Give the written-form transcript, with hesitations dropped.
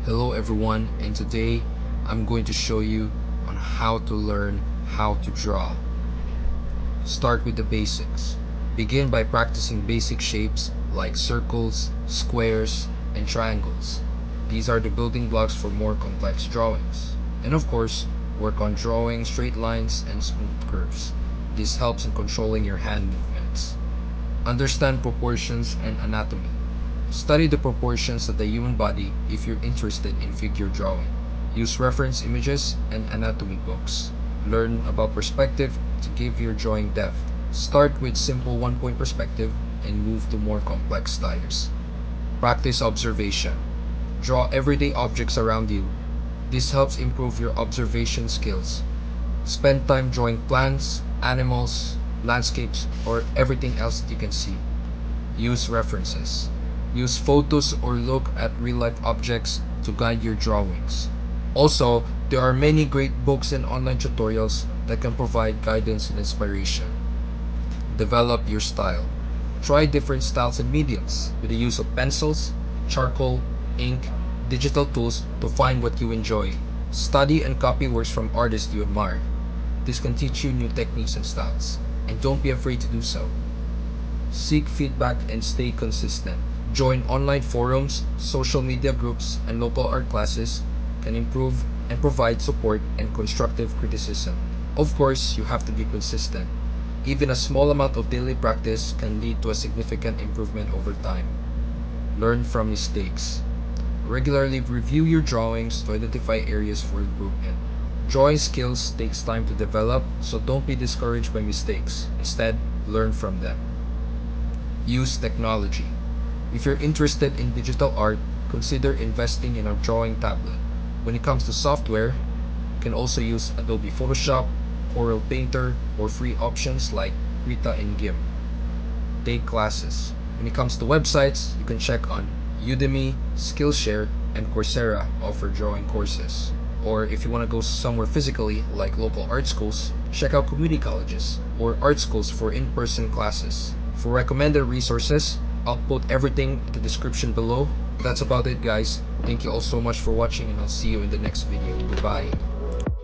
Hello everyone, and today I'm going to show you on how to learn how to draw. Start with the basics. Begin by practicing basic shapes like circles, squares, and triangles. These are the building blocks for more complex drawings. And of course, work on drawing straight lines and smooth curves. This helps in controlling your hand movements. Understand proportions and anatomy. Study the proportions of the human body if you're interested in figure drawing. Use reference images and anatomy books. Learn about perspective to give your drawing depth. Start with simple one-point perspective and move to more complex styles. Practice observation. Draw everyday objects around you. This helps improve your observation skills. Spend time drawing plants, animals, landscapes, or everything else that you can see. Use references. Use photos or look at real-life objects to guide your drawings. Also, there are many great books and online tutorials that can provide guidance and inspiration. Develop your style. Try different styles and mediums with the use of pencils, charcoal, ink, digital tools to find what you enjoy. Study and copy works from artists you admire. This can teach you new techniques and styles, and don't be afraid to do so. Seek feedback and stay consistent. Join online forums, social media groups, and local art classes can improve and provide support and constructive criticism. Of course, you have to be consistent. Even a small amount of daily practice can lead to a significant improvement over time. Learn from mistakes. Regularly review your drawings to identify areas for improvement. Drawing skills takes time to develop, so don't be discouraged by mistakes. Instead, learn from them. Use technology. If you're interested in digital art, consider investing in a drawing tablet. When it comes to software, you can also use Adobe Photoshop, Corel Painter, or free options like Krita and GIMP. Take classes. When it comes to websites, you can check on Udemy, Skillshare, and Coursera offer drawing courses. Or if you want to go somewhere physically, like local art schools, check out community colleges or art schools for in-person classes. For recommended resources, I'll put everything in the description below. That's about it, guys. Thank you all so much for watching, and I'll see you in the next video. Goodbye.